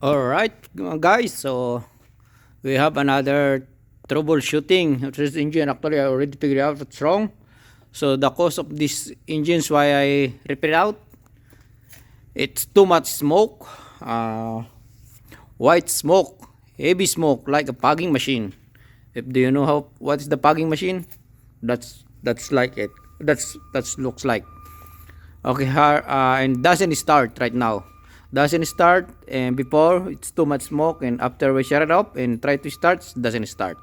Alright guys, so we have another troubleshooting of this engine. Actually I already figured out what's wrong. So the cause of this engine is why I rip it out. It's too much smoke, white smoke, heavy smoke like a fogging machine. If do you know what is the fogging machine? That's like it. That's looks like. Okay, and doesn't start right now. Doesn't start, and before it's too much smoke, and after we shut it up and try to start, doesn't start.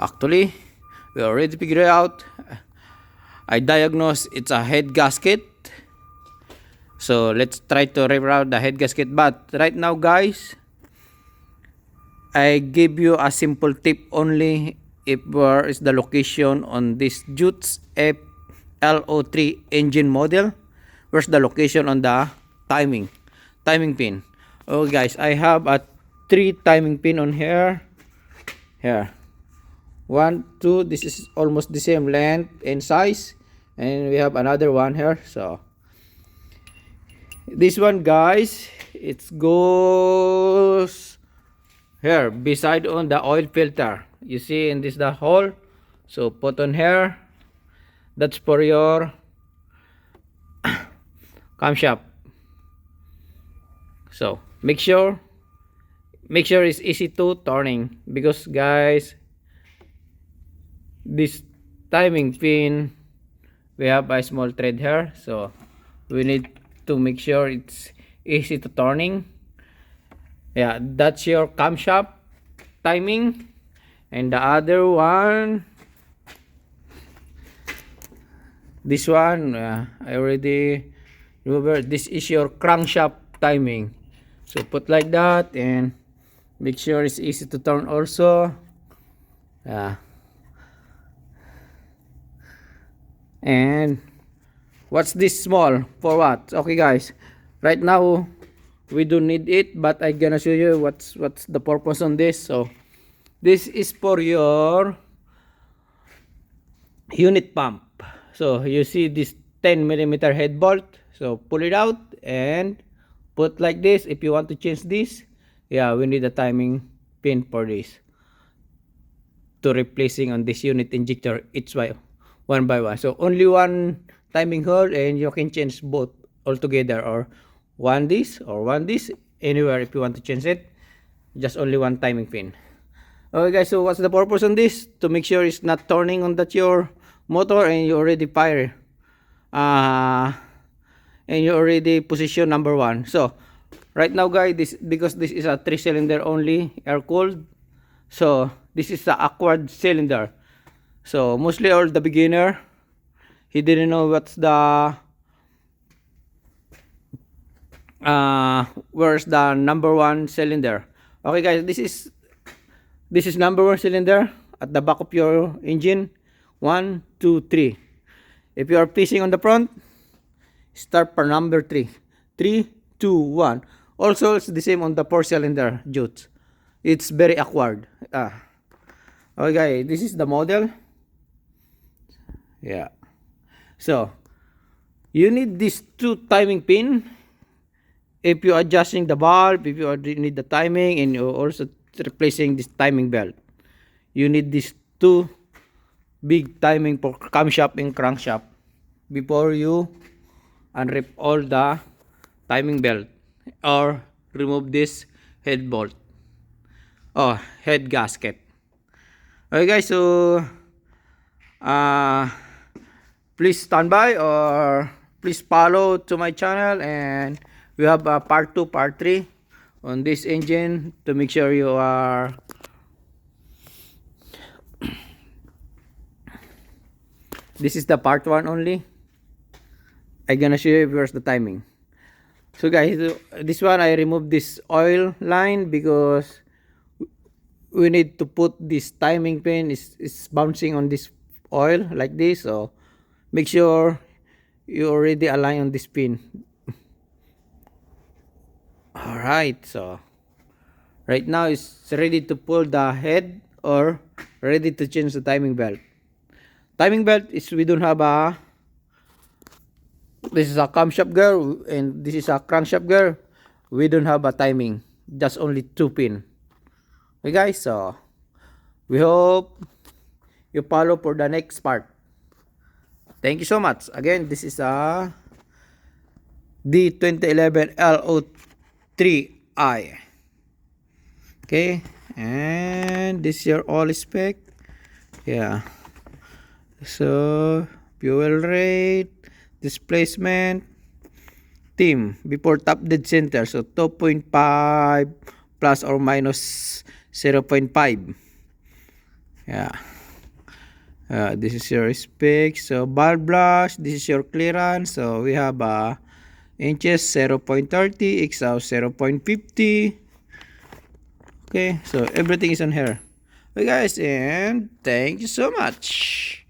Actually, we already figured it out. I diagnosed it's a head gasket. So let's try to repair out the head gasket. But right now, guys, I give you a simple tip only. If where is the location on this DEUTS FL03 engine model, where's the location on the timing pin. Oh guys, I have a 3 timing pin on here. 1 2, this is almost the same length and size, and we have another one here. So this one, guys, it goes here beside on the oil filter. You see in this the hole, so put on here. That's for your camshaft. So make sure it's easy to turning, because guys, this timing pin, we have a small thread here, so we need to make sure it's easy to turning. Yeah, that's your camshaft timing. And the other one, this one, I already remember, this is your crankshaft timing. So put like that and make sure it's easy to turn also. And what's this small for? What? Okay guys, right now we don't need it, but I gonna show you what's the purpose on this. So this is for your unit pump. So you see this 10mm head bolt, so pull it out and put like this. If you want to change this, yeah, we need a timing pin for this, to replacing on this unit injector each by one by one. So only one timing hole, and you can change both altogether, or one this or one this, anywhere if you want to change it. Just only one timing pin. Okay guys, so what's the purpose on this? To make sure it's not turning on that your motor, and you already fire and you already position number 1. So right now guys, because this is a 3-cylinder only, air cooled, so this is the awkward cylinder. So mostly all the beginner, he didn't know what's the where's the number 1 cylinder. Okay guys, this is number 1 cylinder at the back of your engine. 1 2 3. If you are facing on the front, start for number 3. 3 2 1. Also it's the same on the 4-cylinder DEUTS. It's very awkward. Okay, this is the model. Yeah, so you need these 2 timing pin if you are adjusting the valve, if you need the timing, and you're also replacing this timing belt. You need these 2 big timing for camshaft and crankshaft before you unrip all the timing belt or remove this head bolt or head gasket. Okay guys, so please stand by, or please follow to my channel, and we have a part 2, part 3 on this engine, to make sure you are this is the part 1 only. I'm gonna show you where's the timing. So guys, this one I removed this oil line because we need to put this timing pin is bouncing on this oil like this. So make sure you already align on this pin. Alright, so right now it's ready to pull the head or ready to change the timing belt. Timing belt is, we don't have a, this is a camshaft gear and this is a crankshaft gear. We don't have a timing just only 2 pin. Okay guys, so we hope you follow for the next part. Thank you so much. Again, this is a D2011 LO3i. Okay, and this is your all spec. Yeah, so fuel rate, displacement, team before top dead center, so 2.5 plus or minus 0.5. Yeah, this is your spec. So valve brush, this is your clearance. So we have inches 0.30, exhaust 0.50. Okay, so everything is on here. Okay guys, and thank you so much.